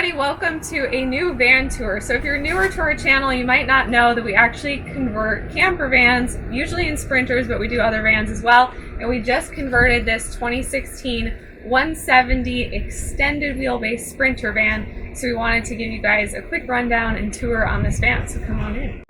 everybody, welcome to a new van tour. So if you're newer to our channel, you might not know that we actually convert camper vans, usually in Sprinters, but we do other vans as well. And we just converted this 2016 170 extended wheelbase Sprinter van. So we wanted to give you guys a quick rundown and tour on this van, so come on in.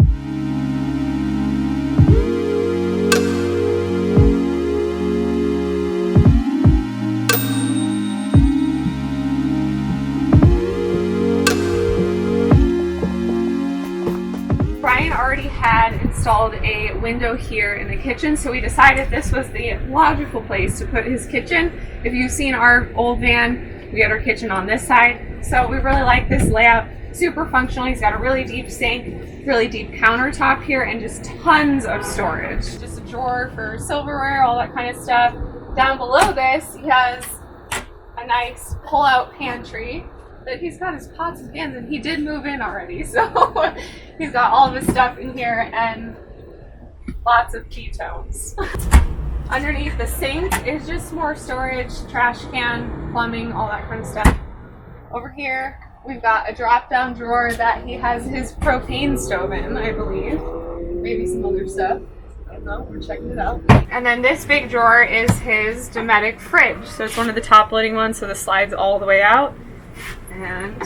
Already had installed a window here in the kitchen, so we decided this was the logical place to put his kitchen. If you've seen our old van, we had our kitchen on this side, so we really like this layout. Super functional. He's got a really deep sink, really deep countertop here, and just tons of storage. Just a drawer for silverware, all that kind of stuff. Down below this, he has a nice pull-out pantry. But he's got his pots and pans, and he did move in already, so he's got all of his stuff in here and lots of ketones. Underneath the sink is just more storage, trash can, plumbing, all that kind of stuff. Over here, we've got a drop-down drawer that he has his propane stove in, I believe. Maybe some other stuff. I don't know, we're checking it out. And then this big drawer is his Dometic fridge. So it's one of the top-loading ones, so the slides all the way out. And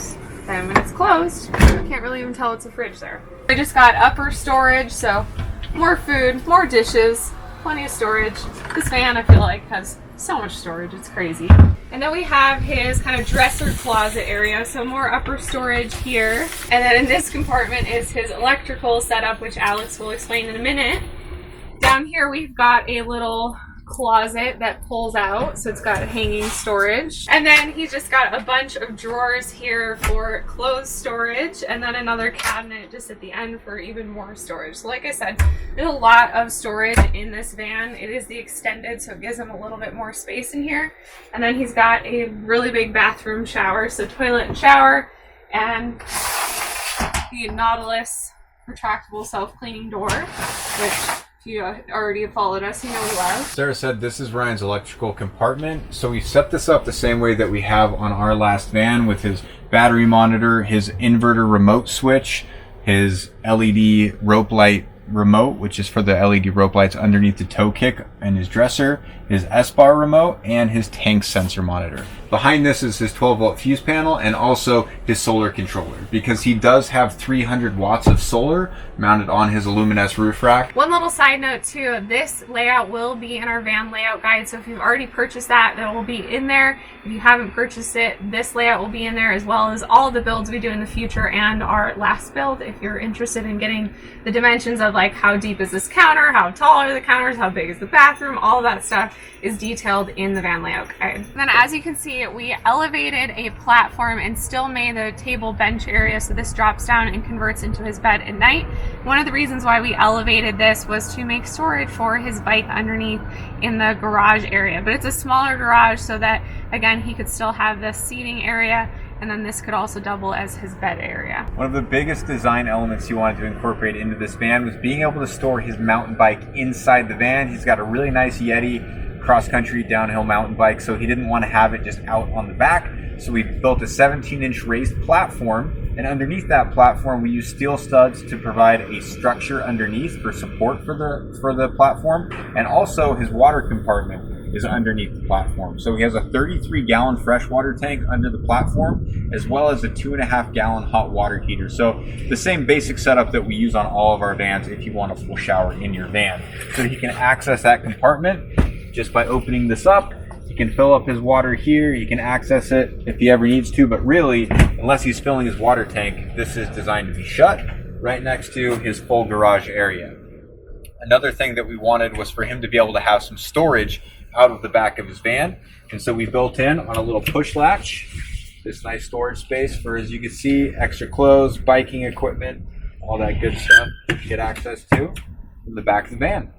then when it's closed, you can't really even tell it's a fridge there. We just got upper storage, so more food, more dishes, plenty of storage. This van, I feel like, has so much storage, it's crazy. And then we have his kind of dresser closet area, so more upper storage here. And then in this compartment is his electrical setup, which Alex will explain in a minute. Down here we've got a little closet that pulls out, so it's got hanging storage, and then he's just got a bunch of drawers here for clothes storage, and then another cabinet just at the end for even more storage. So like I said, there's a lot of storage in this van. It is the extended, so it gives him a little bit more space in here. And then he's got a really big bathroom shower, so toilet and shower, and the Nautilus retractable self-cleaning door, which you already have followed us, you know we love. Sarah said this is Ryan's electrical compartment. So we set this up the same way that we have on our last van, with his battery monitor, his inverter remote switch, his LED rope light remote, which is for the LED rope lights underneath the toe kick, and his dresser, his S-bar remote, and his tank sensor monitor. Behind this is his 12-volt fuse panel and also his solar controller, because he does have 300 watts of solar mounted on his Aluminess roof rack. One little side note too, this layout will be in our van layout guide, so if you've already purchased that will be in there. If you haven't purchased it, this layout will be in there, as well as all the builds we do in the future and our last build. If you're interested in getting the dimensions of like how deep is this counter, how tall are the counters, how big is the bathroom, all of that stuff is detailed in the van layout guide. And then as you can see, we elevated a platform and still made the table bench area, so this drops down and converts into his bed at night. One of the reasons why we elevated this was to make storage for his bike underneath in the garage area, but it's a smaller garage so that again he could still have this seating area, and then this could also double as his bed area. One of the biggest design elements he wanted to incorporate into this van was being able to store his mountain bike inside the van. He's got a really nice Yeti cross-country downhill mountain bike, so he didn't want to have it just out on the back. So we built a 17-inch raised platform, and underneath that platform we use steel studs to provide a structure underneath for support for the platform, and also his water compartment is underneath the platform. So he has a 33-gallon freshwater tank under the platform, as well as a 2.5-gallon hot water heater. So the same basic setup that we use on all of our vans if you want a full shower in your van. So he can access that compartment just by opening this up. He can fill up his water here. He can access it if he ever needs to, but really, unless he's filling his water tank, this is designed to be shut right next to his full garage area. Another thing that we wanted was for him to be able to have some storage out of the back of his van, and so we built in on a little push latch this nice storage space for, as you can see, extra clothes, biking equipment, all that good stuff to get access to from the back of the van.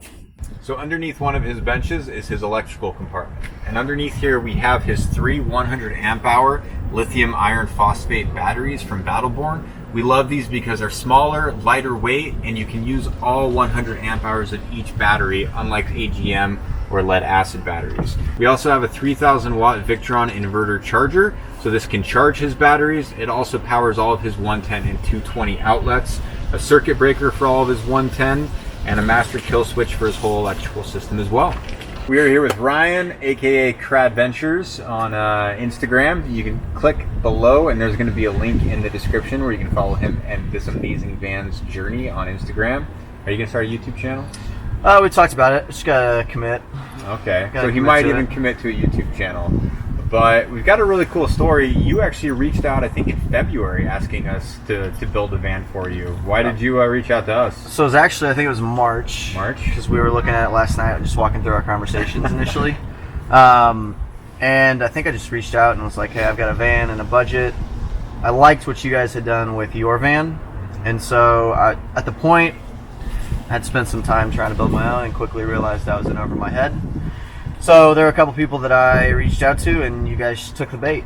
So underneath one of his benches is his electrical compartment. And underneath here we have his 3 100 amp hour lithium iron phosphate batteries from Battleborn. We love these because they're smaller, lighter weight, and you can use all 100 amp hours of each battery, unlike AGM or lead acid batteries. We also have a 3000 watt Victron inverter charger. So So this can charge his batteries. It also powers all of his 110 and 220 outlets, a circuit breaker for all of his 110, and a master kill switch for his whole electrical system as well. We are here with Ryan, aka Cradventures, on Instagram. You can click below, and there's going to be a link in the description where you can follow him and this amazing van's journey on Instagram. Are you going to start a YouTube channel? We talked about it. Just gotta commit. Okay, so he might even commit to a YouTube channel. But we've got a really cool story. You actually reached out, I think, in February, asking us to build a van for you. Why did you reach out to us? So it was actually, I think it was March. March? Because we were looking at it last night, just walking through our conversations initially. And I think I just reached out and was like, hey, I've got a van and a budget. I liked what you guys had done with your van. And so at the point, I had spent some time trying to build my own and quickly realized I was in over my head. So there were a couple people that I reached out to, and you guys took the bait.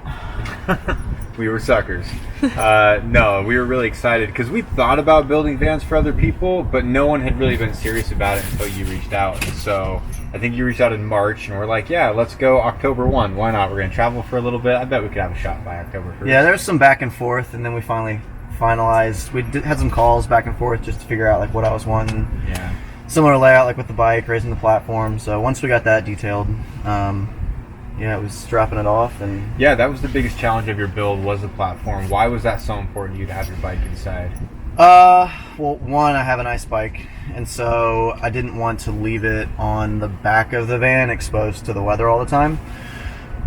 We were suckers. No, we were really excited because we thought about building vans for other people, but no one had really been serious about it until you reached out. So I think you reached out in March, and we're like, yeah, let's go October 1. Why not? We're going to travel for a little bit. I bet we could have a shot by October 1st. Yeah, there was some back and forth, and then we finally finalized. We had some calls back and forth just to figure out like what I was wanting. Yeah. Similar layout like with the bike, raising the platform. So once we got that detailed, yeah, it was dropping it off. And yeah, that was the biggest challenge of your build, was the platform. Why was that so important to you to have your bike inside? Well, one, I have a nice bike, and so I didn't want to leave it on the back of the van exposed to the weather all the time.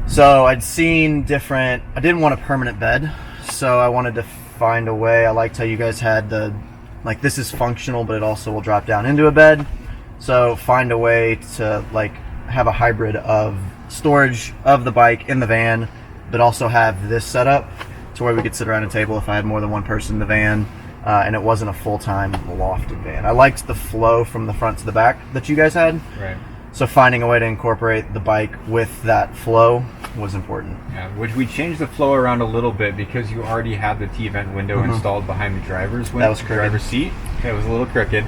So I'd seen different, I didn't want a permanent bed, so I wanted to find a way. I liked how you guys had the, like, this is functional, but it also will drop down into a bed. So find a way to like have a hybrid of storage of the bike in the van, but also have this set up to where we could sit around a table if I had more than one person in the van, and it wasn't a full-time lofted van. I liked the flow from the front to the back that you guys had. Right. So finding a way to incorporate the bike with that flow was important. Yeah, which we changed the flow around a little bit because you already had the T-vent window installed behind the driver's seat. It was a little crooked.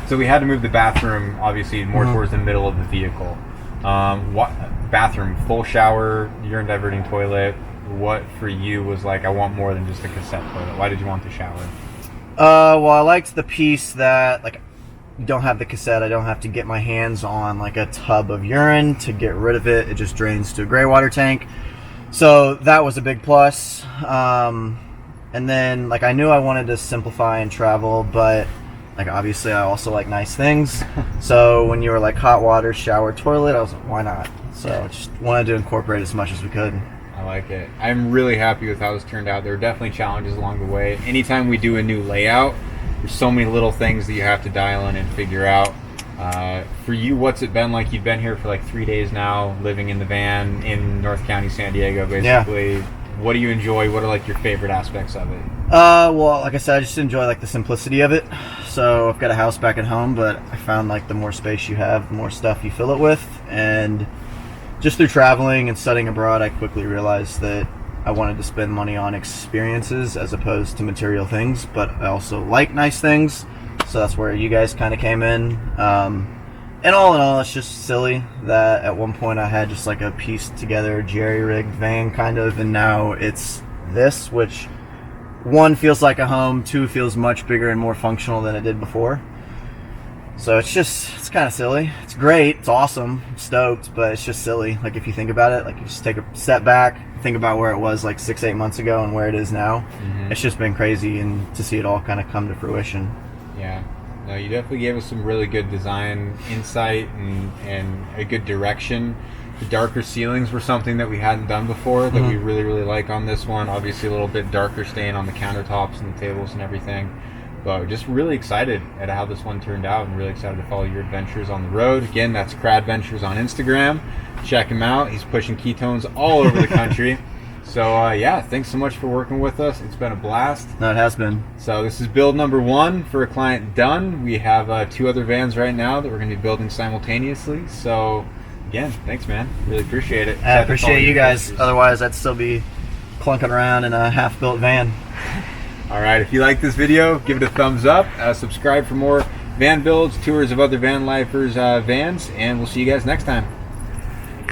So we had to move the bathroom, obviously, more towards the middle of the vehicle. What bathroom? Full shower, urine diverting toilet. What for you was like, I want more than just a cassette toilet? Why did you want the shower? Well, I liked the piece that, like, you don't have the cassette. I don't have to get my hands on like a tub of urine to get rid of it. It just drains to a gray water tank. So that was a big plus. And then like I knew I wanted to simplify and travel, but like obviously I also like nice things. So when you were like hot water, shower, toilet, I was like, why not? So I just wanted to incorporate as much as we could. I like it. I'm really happy with how this turned out. There were definitely challenges along the way. Anytime we do a new layout, there's so many little things that you have to dial in and figure out. For you, what's it been like? You've been here for like 3 days now, living in the van in North County, San Diego, basically. Yeah. What do you enjoy? What are like your favorite aspects of it? Well, like I said, I just enjoy like the simplicity of it. So I've got a house back at home, but I found like the more space you have, the more stuff you fill it with. And just through traveling and studying abroad, I quickly realized that I wanted to spend money on experiences as opposed to material things, but I also like nice things. So that's where you guys kind of came in. And all in all, it's just silly that at one point I had just like a pieced together jerry-rigged van kind of, and now it's this, which one feels like a home, two feels much bigger and more functional than it did before. So it's kind of silly. It's great, it's awesome, I'm stoked, but it's just silly. Like if you think about it, like you just take a step back, think about where it was like 6-8 months ago and where it is now. It's just been crazy, and to see it all kind of come to fruition. Yeah. No, you definitely gave us some really good design insight and a good direction. The darker ceilings were something that we hadn't done before that we really, really like on this one. Obviously a little bit darker stain on the countertops and the tables and everything. But we're just really excited at how this one turned out, and really excited to follow your adventures on the road. Again, that's Cradventures on Instagram. Check him out. He's pushing ketones all over the country. So, yeah, thanks so much for working with us. It's been a blast. No, it has been. So this is build number 1 for a client done. We have 2 other vans right now that we're going to be building simultaneously. So, again, thanks, man. Really appreciate it. I appreciate you guys. Otherwise, I'd still be clunking around in a half-built van. All right, if you like this video, give it a thumbs up. Subscribe for more van builds, tours of other van lifers' vans, and we'll see you guys next time.